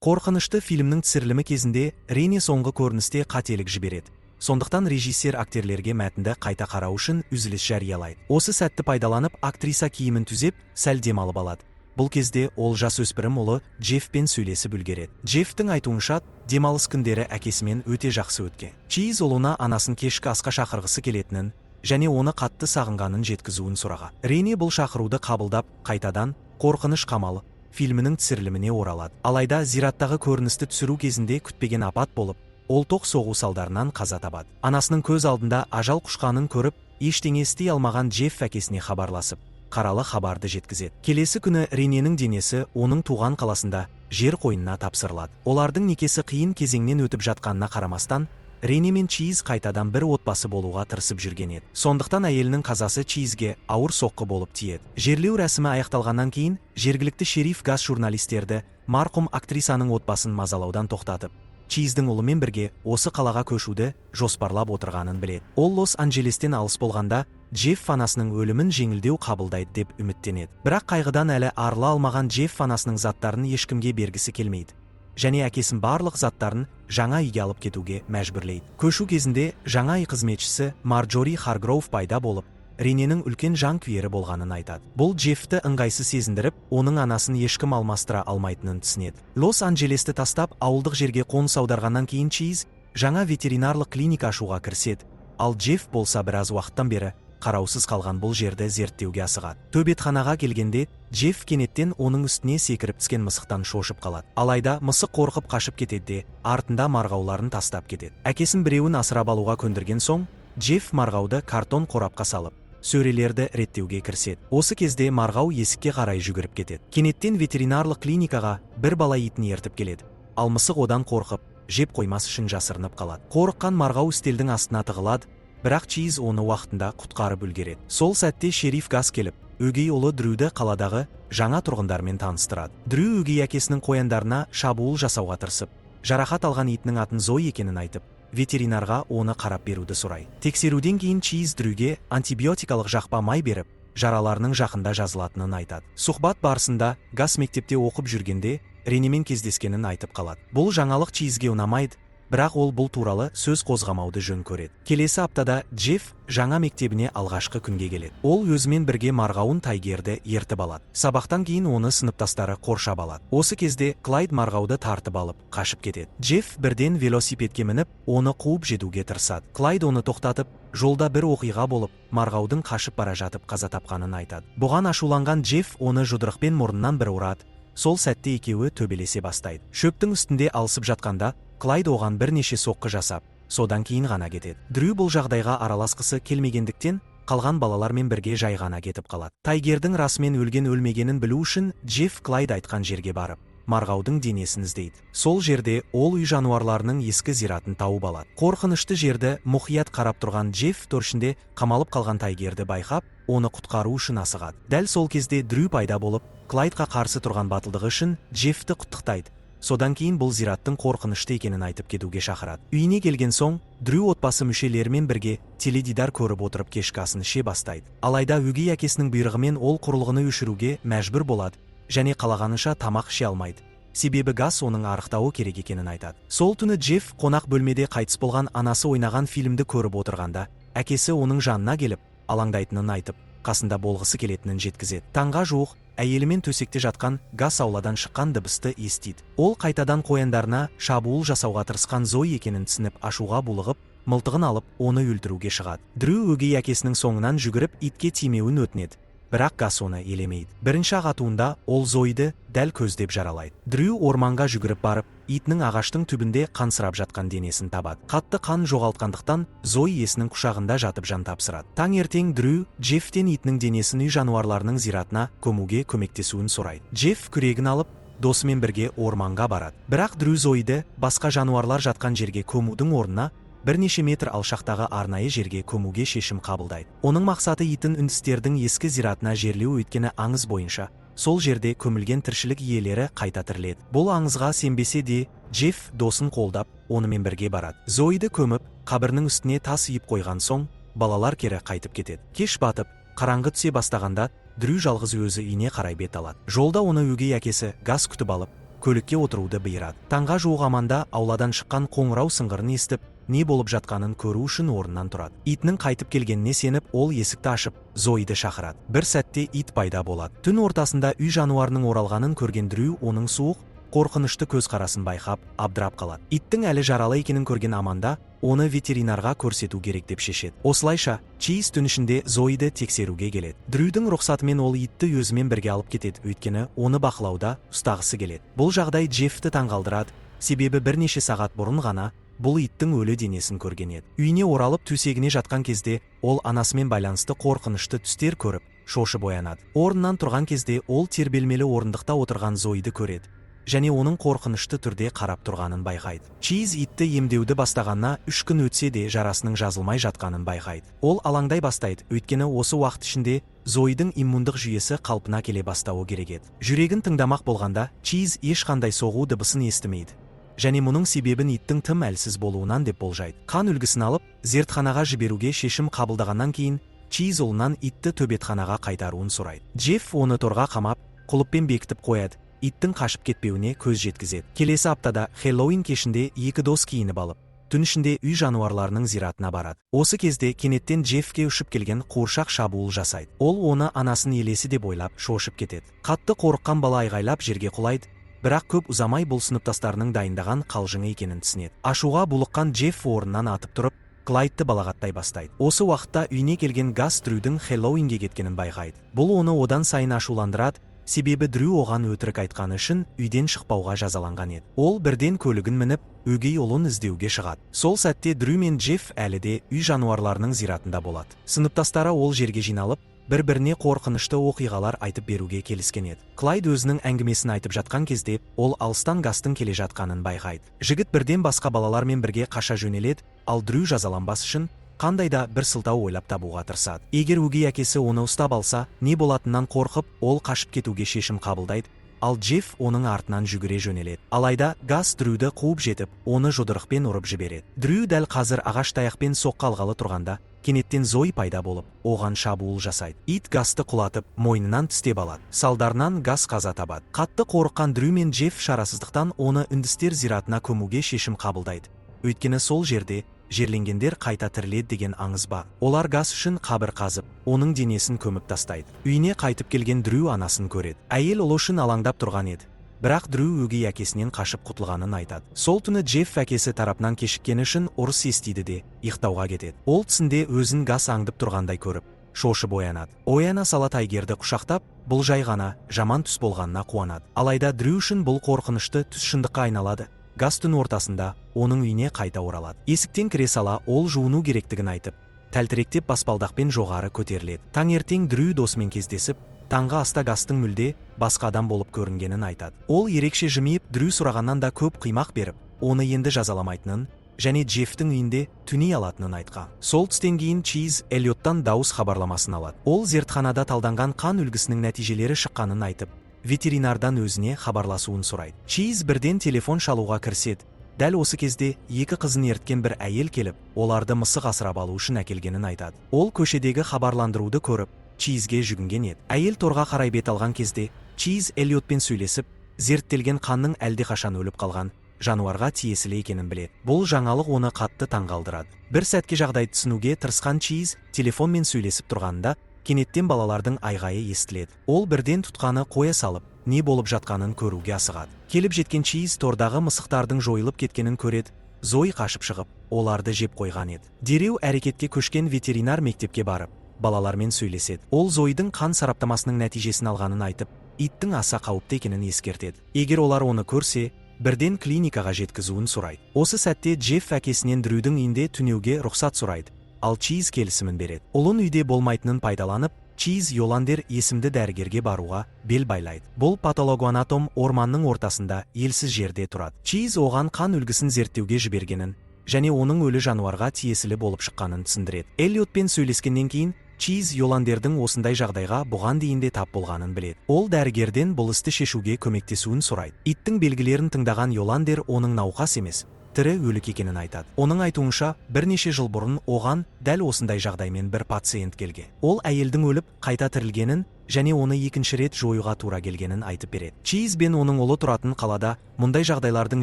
Қорқынышты фильмнің түсірілімі кезінде Рене соңғы көріністе қателік жібереді. Сондықтан режиссер актерлерге мәтінді қайта қарау үшін үзіліс жариялайды. Осы сәтті пайдаланып, актриса киімін түзеп, сәл демалып алады. Бұл кезде ол жасөспірім ұлы Джеффпен сөйлесіп үлгереді. Джеффтің айтуынша, демалыс күндері әкесімен өте жақсы өткен. Чиз ұлына анасын кешкі асқа шақырғысы келетінін және оны қатты сағынғанын жеткізуін сұраған. Рене бұл шақыруды қабылдап, қайтадан «Қорқыныш қамалы» фильмінің түсіріліміне оралады. Алайда зираттағы көріністі түсіру кезінде күтпеген апат болып, ол тоқ соғу салдарынан қаза табады. Анасының көз алдында ажал құшқанын көріп, ештеңе істей алмаған Джефф әкесіне хабарласып, қаралы хабарды жеткізеді. Келесі күні Рененің денесі оның туған қаласында жер қойнына тапсырылады. Олардың некесі қиын кезеңнен өтіп жатқанына қарамастан, Рене мен Чиз қайтадан бір отбасы болуға тырысып жүрген еді. Сондықтан әйелінің қазасы Чизге ауыр соққы болып тиеді. Жерлеу рәсімі аяқталғаннан кейін, жергілікті шериф газ журналистерді марқұм актрисаның отбасын мазалаудан тоқтатып, Чиздің ұлымен бірге осы қалаға көшуді жоспарлап отырғанын біледі. Ол Лос-Анджелестен алыс болғанда, Джефф анасының өлімін жеңілдеу қабылдайды деп үміттенеді. Бірақ қайғыдан әлі арыла алмаған Джефф анасының заттарын ешкімге бергісі келмейді. Және әкесін барлық заттарын жаңа үйге алып кетуге мәжбүрлейді. Көшу кезінде жаңа үй қызметшісі Марджори Харгроув пайда болып, Рененің үлкен жан күйері болғанын айтады. Бұл Джеффті ыңғайсыз сезіндіріп, оның анасын ешкім алмастыра алмайтынын түсінеді. Лос-Анджелесті тастап, ауылдық жерге қоныс аударғаннан кейін Чиз жаңа ветеринарлық клиника ашуға кіріседі. Ал Джефф болса біраз уақыттан бері қараусыз қалған бұл жерді зерттеуге асығады. Төбетханаға келгенде, Джефф кенеттен оның үстіне секіріп түскен мысықтан шошып қалады. Алайда мысық қорқып қашып кетеді де, артында марғауларын тастап кетеді. Әкесін біреуін асырап алуға көндірген соң, Джефф марғауды картон қорапқа салып, сөрелерді реттеуге кіріседі. Осы кезде марғау есікке қарай жүгіріп кетеді. Кенеттен ветеринарлық клиникаға бір бала итін ертіп келеді. Ал мысық одан қорқып, жеп қоймас үшін жасырынып қалады. Қорыққан марғау үстелдің астына тығылады, бірақ Чиз оны уақытында құтқарып үлгереді. Сол сәтте шериф газ келіп, өгей ұлы Дрюді қаладағы жаңа тұрғындармен таныстырады. Дрю өгей әкесінің қояндарына шабуыл жасауға тырысып, жарақат алған итінің атын Зой екенін айтып, ветеринарға оны қарап беруді сұрайды. Тексеруден кейін Чиз Дрюге антибиотикалық жақпа май беріп, жараларының жақында жазылатынын айтады. Сұхбат барысында газ мектепте оқып жүргенде Ренемен кездескенін айтып қалады. Бұл жаңалық Чизге ұнамайды, бірақ ол бұл туралы сөз қозғамауды жөн көреді. Келесі аптада Джефф жаңа мектебіне алғашқы күнге келеді. Ол өзімен бірге марғауын Тайгерді ертіп алады. Сабақтан кейін оны сыныптастары қоршап алады. Осы кезде Клайд марғауды тартып алып, қашып кетеді. Джефф бірден велосипедке мініп, оны қуып жетуге тырысады. Клайд оны тоқтатып, жолда бір оқиға болып, марғаудың қашып бара жатып қаза тапқанын айтады. Бұған ашуланған Джефф оны жұдырықпен мұрнынан бір ұрады. Сол сәтте екеуі төбелесе бастайды. Шөптің үстінде алысып жатқанда, Клайд оған бірнеше соққы жасап, содан кейін ғана кетеді. Дрю бұл жағдайға араласқысы келмегендіктен, қалған балалармен бірге жай ғана кетіп қалады. Тайгердің расымен өлген-өлмегенін білу үшін Джефф Клайд айтқан жерге барып, марғаудың денесін іздейді. Сол жерде ол үй жануарларының ескі зиратын тауып алады. Қорқынышты жерді мұқият қарап тұрған Джефф торшінде қамалып қалған Тайгерді байқап, оны құтқару үшін асығады. Дәл сол кезде Дрю пайда болып, Клайдқа қарсы тұрған батылдығы үшін Джеффті құттықтайды. Содан кейін бұл зираттың қорқынышты екенін айтып кетуге шақырады. Үйіне келген соң, Дрю отбасы мүшелерімен бірге теледидар көріп отырып кешкі асын іше бастайды. Алайда өгей әкесінің бұйрығымен ол құрылғыны өшіруге мәжбүр болады және қалағанынша тамақ іше алмайды. Себебі газ оның арықтауы керек екенін айтады. Сол түні Джефф қонақ бөлмеде қайтыс болған анасы ойнаған фильмді көріп отырғанда, әкесі оның жанына келіп, алаңдайтынын айтып, қасында болғысы келетінін жеткізеді. Таңға жуық, әйелімен төсекте жатқан газ ауладан шыққан дыбысты естиді. Ол қайтадан қояндарына шабуыл жасауға тырысқан Зой екенін түсініп ашуға булығып, мылтығын алып, оны өлтіруге шығады. Дрю өгей әкесінің соңынан жүгіріп итке тимеуін өтінеді. Бірақ газ оны елемейді. Бірінші ағатуында ол Зойды дәл көздеп жаралайды. Дрю орманға жүгіріп барып, итінің ағаштың түбінде қансырап жатқан денесін табады. Қатты қан жоғалтқандықтан Зой иесінің құшағында жатып жан тапсырады. Таңертең Дрю Джеффтен итінің денесін үй жануарларының зиратына көмуге көмектесуін сұрайды. Джефф күрегін алып, досымен бірге орманға барады. Бірақ Дрю Зойды басқа жануарлар жатқан жерге көмудің орнына бірнеше метр алшақтағы арнайы жерге көмуге шешім қабылдайды. Оның мақсаты итін үндістердің ескі зиратына жерлеу, өйткені аңыз бойынша сол жерде көмілген тіршілік иелері қайта тіріледі. Бұл аңызға сенбесе де, Джефф досын қолдап, онымен бірге барады. Зойды көміп, қабірінің үстіне тас үйіп қойған соң, балалар кері қайтып кетеді. Кеш батып, қараңғы түсе бастағанда, Дрю жалғыз өзі үйіне қарай бет алады. Жолда оны өгей әкесі газ күтіп алып, көлікке отыруды бұйырады. Таңға жуық Аманда ауладан шыққан қоңырау сыңғырын естіп, не болып жатқанын көру үшін орнынан тұрады. Итінің қайтып келгеніне сеніп, ол есікті ашып, Зоиді шақырады. Бір сәтте ит пайда болады. Түн ортасында үй жануарының оралғанын көрген Дрю оның суық, қорқынышты көзқарасын байқап, абдырап қалады. Иттің әлі жаралы екенін көрген Аманда оны ветеринарға көрсету керек деп шешеді. Осылайша, Чейз түн ішінде Зоиді тексеруге келеді. Дрюдің рұқсатымен ол итті өзімен бірге алып кетеді, өйткені оны бақылауда ұстағысы келеді. Бұл жағдай Джеффті таңғалдырады, себебі бірнеше сағат бұрын ғана бұл иттің өлі денесін көрген еді. Үйіне оралып төсегіне жатқан кезде ол анасымен байланысты қорқынышты түстер көріп, шошып оянады. Орнынан тұрған кезде ол тербелмелі орындықта отырған Зоиді көреді және оның қорқынышты түрде қарап тұрғанын байқайды. Чейз итті емдеуді бастағанына 3 күн өтсе де жарасының жазылмай жатқанын байқайды. Ол алаңдай бастайды, өйткені осы уақыт ішінде Зоидың иммундық жүйесі қалпына келе бастауы керек еді. Жүрегін тыңдамақ болғанда, Чейз ешқандай соғу дыбысын естімейді. Және мұның себебін иттің тым әлсіз болуынан деп болжайды. Қан үлгісін алып, зертханаға жіберуге шешім қабылдағаннан кейін, Чейз ұлынан итті төбетханаға қайтаруын сұрайды. Джефф оны торға қамап, құлыппен бекітіп қояды. Иттің қашып кетпеуіне көз жеткізеді. Келесі аптада Хэллоуин кешінде екі дос киініп алып, түн ішінде үй жануарларының зиратына барады. Осы кезде кенеттен Джеффке ұшып келген қуыршақ шабуыл жасайды. Ол оны анасын елесі деп ойлап шошып кетеді. Қатты қорыққан бала айғайлап жерге құлайды, бірақ көп ұзамай бұл сыныптастарының дайындаған қалжыңы екенін түсінеді. Ашуға булыққан Джефф орнынан атып тұрып, Клайдты балағаттай бастайды. Осы уақытта үйіне келген Газ Дрюдің Хэллоуинге кеткенін байқайды. Бұл оны одан сайын ашуландырады, себебі Дрю оған өтірік айтқаны үшін үйден шықпауға жазаланған еді. Ол бірден көлігін мініп, өгей ұлын іздеуге шығады. Сол сәтте Дрю мен Джефф әлі де үй жануарларының зиратында болады. Сыныптастары ол жерге жиналып, бір-біріне қорқынышты оқиғалар айтып беруге келіскен еді. Клайд өзінің әңгімесін айтып жатқан кезде, ол алыстан Гастың келе жатқанын байқайды. Жігіт бірден басқа балалармен бірге қаша жөнеледі, ал Дрю жазаланбас үшін қандайда бір сылтау ойлап табуға тырысады. Егер өгей әкесі оны ұстап алса, не болатыннан қорқып, ол қашып кетуге шешім қабылдайды, ал Джефф оның артынан жүгіре жөнеледі. Алайда Газ Дрюді қуып жетіп, оны жұдырықпен ұрып жібереді. Дрю дәл қазір ағаш таяқпен соққы алғалы тұрғанда, кенеттен Зои пайда болып, оған шабуыл жасайды. Ит Газты құлатып, мойнынан тістеп алады. Салдарынан Газ қаза табады. Қатты қорыққан Дрю мен Джефф шарасыздықтан оны үндістер зиратына көмуге шешім қабылдайды. Өйткені сол жерде жерленгендер қайта тіріледі деген аңыз бар. Олар Газ үшін қабір қазып, оның денесін көміп тастайды. Үйіне қайтып келген Дрю анасын көреді. Әйел ұлы үшін алаңдап тұрған еді. Бірақ Дрю өгей әкесінен қашып құтылғанын айтады. Сол түні Джефф әкесі тарапынан кешіккені үшін ұрыс естиді де ұйықтауға кетеді. Ол түсінде өзін Газ аңдып тұрғандай көріп, шошып оянады. Ояна сала тайгерді құшақтап, бұл жай ғана жаман түс болғанына қуанады. Алайда Дрю үшін бұл қорқынышты түс шындыққа айналады. Газ түн ортасында оның үйіне қайта оралады. Есіктен кіре сала ол жуыну керектігін айтып, тәлтіректеп баспалдақпен жоғары көтеріледі. Таңертең Дрю досымен кездесіп, таңғы аста Газтың мүлде басқа адам болып көрінгенін айтады. Ол ерекше жымиып, Дрю сұрағаннан да көп қимақ беріп, оны енді жазаламайтынын және Джеффтің үйінде түней алатынын айтқан. Сол түстен кейін Чейз Эллиоттан дауыс хабарламасын алады. Ол зертханада талданған қан үлгісінің нәтижелері шыққанын айтып, ветеринардан өзіне хабарласуын сұрайды. Чейз бірден телефон шалуға кіріседі. Дәл осы кезде екі қызын ерткен бір әйел келіп, оларды мысық асырап алу үшін әкелгенін айтады. Ол көшедегі хабарландыруды көріп, Чейзге жүгінген еді. Әйел торға қарай бет алған кезде, Чейз Эллиотпен сөйлесіп, зерттелген қанның әлдеқашан өліп қалған жануарға тиесілі екенін біледі. Бұл жаңалық оны қатты таңғалдырады. Бір сәтке жағдайды түсінуге тырысқан Чейз телефонмен сөйлесіп тұрғанда, кенеттен балалардың айғайы естіледі. Ол бірден тұтқаны қоя салып, не болып жатқанын көруге асығады. Келіп жеткен Чейз тордағы мысықтардың жойылып кеткенін көреді. Зои қашып шығып, оларды жеп қойған еді. Дереу әрекетке көшкен ветеринар мектепке барып, балалармен сөйлеседі. Ол Зоидың қан сараптамасының нәтижесін алғанын айтып, иттің аса қауіпті екенін ескертеді. Егер олар оны көрсе, бірден клиникаға жеткізуін сұрайды. Осы сәтте Джефф әкесінен Дрюдің үйінде түнеуге рұқсат сұрайды, ал Чейз келісімін береді. Ұлын үйде болмайтынын пайдаланып, Чейз Йоландер есімді дәрігерге баруға бел байлайды. Бұл патологоанатом орманның ортасында елсіз жерде тұрады. Чейз оған қан үлгісін зерттеуге жібергенін және оның өлі жануарға тиесілі болып шыққанын түсіндіреді. Эллиотпен сөйлескеннен кейін Чейз Йоландердің осындай жағдайға бұған дейін де тап болғанын біледі. Ол дәрігерден бұл істі шешуге көмектесуін сұрайды. Иттің белгілерін тыңдаған Йоландер оның науқас емес, тірі өлік екенін айтады. Оның айтуынша, бірнеше жыл бұрын оған дәл осындай жағдаймен бір пациент келген. Ол әйелдің өліп, қайта тірілгенін және оны екінші рет жоюға тура келгенін айтып береді. Чейз бен оның ұлы тұратын қалада мұндай жағдайлардың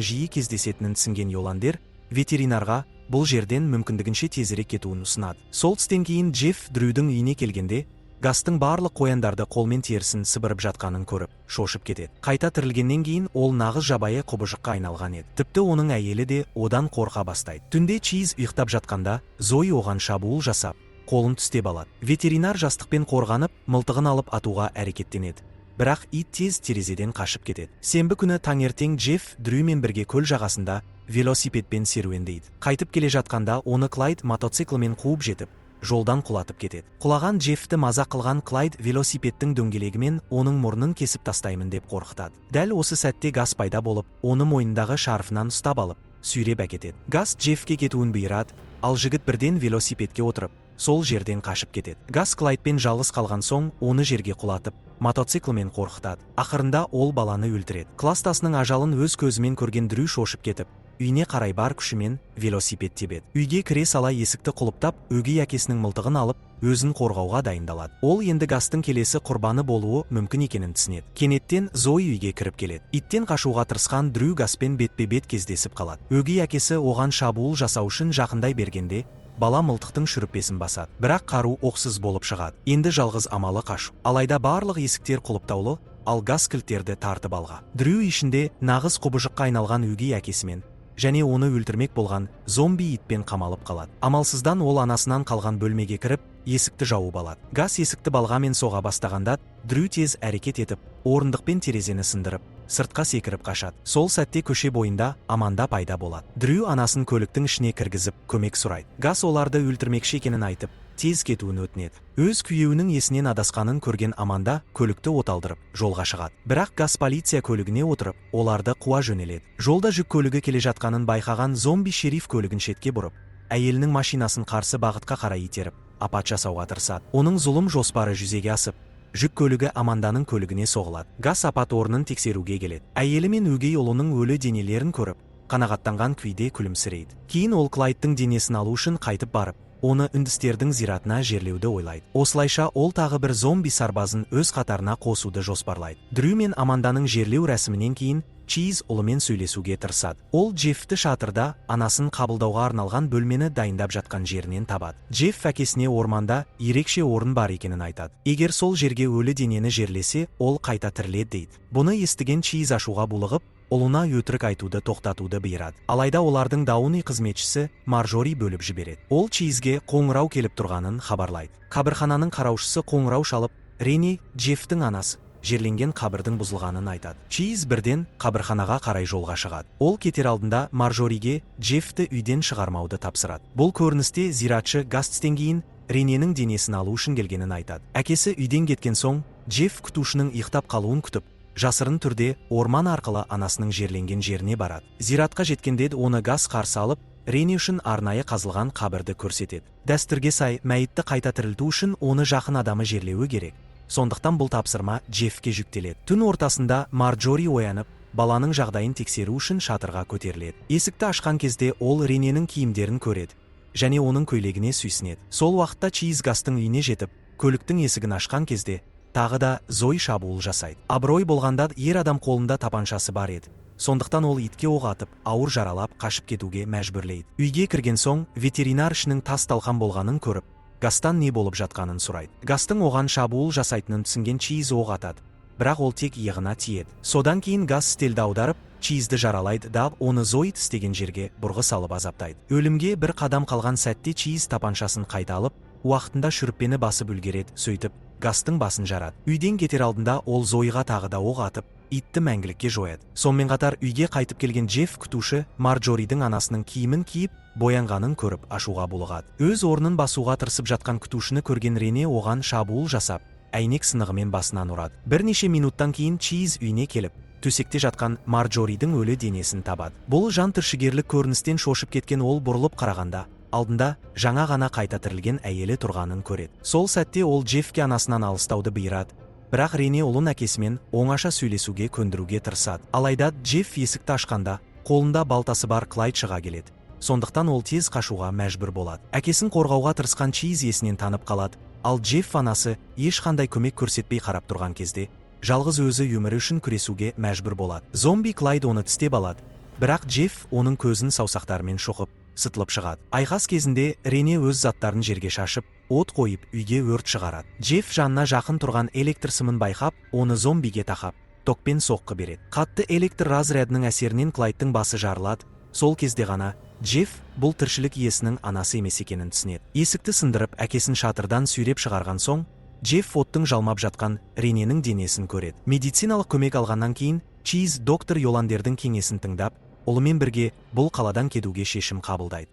жиі кездесетінін түсінген Йоландер ветеринарға бұл жерден мүмкіндігінше тезірек кетуін ұсынады. Сол түстен кейін Джефф Дрюдің үйіне келгенде Гастың барлық қояндарды қолмен терісін сыбырып жатқанын көріп, шошып кетеді. Қайта тірілгеннен кейін ол нағыз жабайы құбыжыққа айналған еді. Тіпті оның әйелі де одан қорқа бастайды. Түнде Чейз ұйықтап жатқанда, Зои оған шабуыл жасап, қолын түстеп алады. Ветеринар жастықпен қорғанып, мылтығын алып атуға әрекеттенеді. Бірақ ит тез терезеден қашып кетеді. Сенбі күні таңертең Джефф Дрюмен бірге көл жағасында велосипедпен серуендейді. Қайтып келе жатқанда оны Клайд мотоциклімен қуып жетіп, жолдан құлатып кетеді. Құлаған Джеффті мазақ қылған Клайд велосипедтің дөңгелегімен оның мұрнын кесіп тастаймын деп қорқытады. Дәл осы сәтте Гас пайда болып, оны мойнындағы шарфынан ұстап алып, сүйреп әкетеді. Гас Джеффке кетуін бұйырады, ал жігіт бірден велосипедке отырып, сол жерден қашып кетеді. Гас Клайдпен жалғыз қалған соң, оны жерге құлатып, мотоциклмен қорқытады. Ақырында ол баланы өлтіреді. Кластасының ажалын өз көзімен көрген Дрю шошып кетіп, үйіне қарай бар күшімен велосипед тебеді. Үйге кіре сала есікті құлыптап, өгей әкесінің мылтығын алып, өзін қорғауға дайындалады. Ол енді Гастың келесі құрбаны болуы мүмкін екенін түсінеді. Кенеттен Зои үйге кіріп келеді. Иттен қашуға тырысқан Дрю Гаспен бетпе-бет кездесіп қалады. Өгей әкесі оған шабуыл жасау үшін жақындай бергенде, бала мылтықтың шүріппесін басады. Бірақ қару оқсыз болып шығады. Енді жалғыз амалы қашу. Алайда барлық есіктер құлыптаулы, ал Гас кілттерді тартып алған. Дрю ішінде нағыз құбыжыққа айналған өгей әкесімен және оны өлтірмек болған зомби итпен қамалып қалады. Амалсыздан ол анасынан қалған бөлмеге кіріп, есікті жауып алады. Гас есікті балғамен соға бастағанда, Дрю тез әрекет етіп, орындықпен терезені сындырып, сыртқа секіріп қашады. Сол сәтте көше бойында Аманда пайда болады. Дрю анасын көліктің ішіне кіргізіп, көмек сұрайды. Гас оларды өлтірмекші екенін айтып, тез кетуін өтінеді. Өз күйеуінің есінен адасқанын көрген Аманда көлікті оталдырып, жолға шығады. Бірақ Гас полиция көлігіне отырып, оларды қуа жөнеледі. Жолда жүк көлігі келе жатқанын байқаған зомби шериф көлігін шетке бұрып, әйелінің машинасын қарсы бағытқа қарай итеріп, апат жасауға тырысады. Оның зұлым жоспары жүзеге асып, жүк көлігі Аманданың көлігіне соғылады. Гас апат орнын тексеруге келеді. Әйелі мен өгей ұлының өлі денелерін көріп, қанағаттанған күйде күлімсірейді. Кейін ол Клайдтың денесін алу үшін қайтып барып, оны үндістердің зиратына жерлеуді ойлайды. Осылайша ол тағы бір зомби сарбазын өз қатарына қосуды жоспарлайды. Дрю мен Аманданың жерлеу рәсімінен кейін Чейз ұлымен сөйлесуге тырысады. Ол Джеффті шатырда анасын қабылдауға арналған бөлмені дайындап жатқан жерінен табады. Джефф әкесіне орманда ерекше орын бар екенін айтады. Егер сол жерге өлі денені жерлесе, ол қайта тіріледі дейді. Бұны естіген Чейз ашуға булығып, ұлына өтірік айтуды тоқтатуды бұйырады. Алайда олардың дауни қызметшісі Маржори бөліп жібереді. Ол Чейзге қоңырау келіп тұрғанын хабарлайды. Қабірхананың қараушысы қоңырау шалып, Рене, Джеффтің анасы, жерленген қабірдің бұзылғанын айтады. Чейз бірден қабірханаға қарай жолға шығады. Ол кетер алдында Маржориге Джеффті үйден шығармауды тапсырады. Бұл көріністе зиратшы Гастен кейін Рененің денесін алу үшін келгенін айтады. Әкесі үйден кеткен соң, Джефф күтушінің ұйықтап қалуын күтіп, жасырын түрде орман арқылы анасының жерленген жеріне барады. Зиратқа жеткенде оны Гас қарсы алып, Рене үшін арнайы қазылған қабірді көрсетеді. Дәстүрге сай, мәйітті қайта тірілту үшін оны жақын адамы жерлеуі керек. Сондықтан бұл тапсырма Джеффке жүктеледі. Түн ортасында Марджори оянып, баланың жағдайын тексеру үшін шатырға көтеріледі. Есікті ашқан кезде ол Рененің киімдерін көреді және оның көйлегіне сүйсінеді. Сол уақытта Чейз Гастың үйіне жетіп, көліктің есігін ашқан кезде тағы да Зои шабуыл жасайды. Абырой болғанда ер адам қолында тапаншасы бар еді. Сондықтан ол итке оқ атып, ауыр жаралап қашып кетуге мәжбүрлейді. Үйге кірген соң, ветеринар ішінің тас-талқан болғанын көріп, Гастан не болып жатқанын сұрайды. Гастың оған шабуыл жасайтынын түсінген Чейз оқ атады, бірақ ол тек иығына тиеді. Содан кейін Гас стелді аударып, Чейзді жаралайды да оны Зои тістеген жерге бұрғы салып азаптайды. Өлімге бір қадам қалған сәтте Чейз тапаншасын қайта алып, уақытында шүріппені басып үлгереді, сөйтіп Гастың басын жарады. Үйден кетер алдында ол Зоиға тағы да оқ атып, итті мәңгілікке жояды. Сонымен қатар үйге қайтып келген Джефф күтуші Марджоридің анасының киімін киіп, боянғанын көріп ашуға булығады. Өз орнын басуға тырысып жатқан күтушіні көрген Рене оған шабуыл жасап, әйнек сынығымен басынан ұрады. Бірнеше минуттан кейін Чейз үйіне келіп, төсекте жатқан Марджоридің өлі денесін табады. Бұл жан түршігерлік көріністен шошып кеткен ол бұрылып қарағанда, алдында жаңа ғана қайта тірілген әйелі тұрғанын көреді. Сол сәтте ол Джеффке анасынан алыстауды бұйырады. Бірақ Рене ұлын әкесімен оңаша сөйлесуге көндіруге тырысады. Алайда Джефф есікті ашқанда, қолында балтасы бар Клайд шыға келеді. Сондықтан ол тез қашуға мәжбүр болады. Әкесін қорғауға тырысқан Чейз есінен танып қалады Ал Джефф анасы ешқандай көмек көрсетпей қарап тұрған кезде, жалғыз өзі өмірі үшін күресуге мәжбүр болады. Зомби Клайд оны тістеп алады, бірақ Джефф оның көзін саусақтарымен шоқып, сытылып шығады. Айқас кезінде Рене өз заттарын жерге шашып, от қойып, үйге өрт шығарады. Джефф жанына жақын тұрған электр сымын байқап, оны зомбиге тақап, токпен соққы береді. Қатты электр разрядының әсерінен Клайдтың басы жарылады. Сол кезде ғана Джефф бұл тіршілік иесінің анасы емес екенін түсінеді. Есікті сындырып, әкесін шатырдан сүйреп шығарған соң, Джефф оттың жалмап жатқан Рененің денесін көреді. Медициналық көмек алғаннан кейін, Чиз доктор Йоландердің кеңесін тыңдап, ұлымен бірге бұл қаладан кетуге шешім қабылдайды.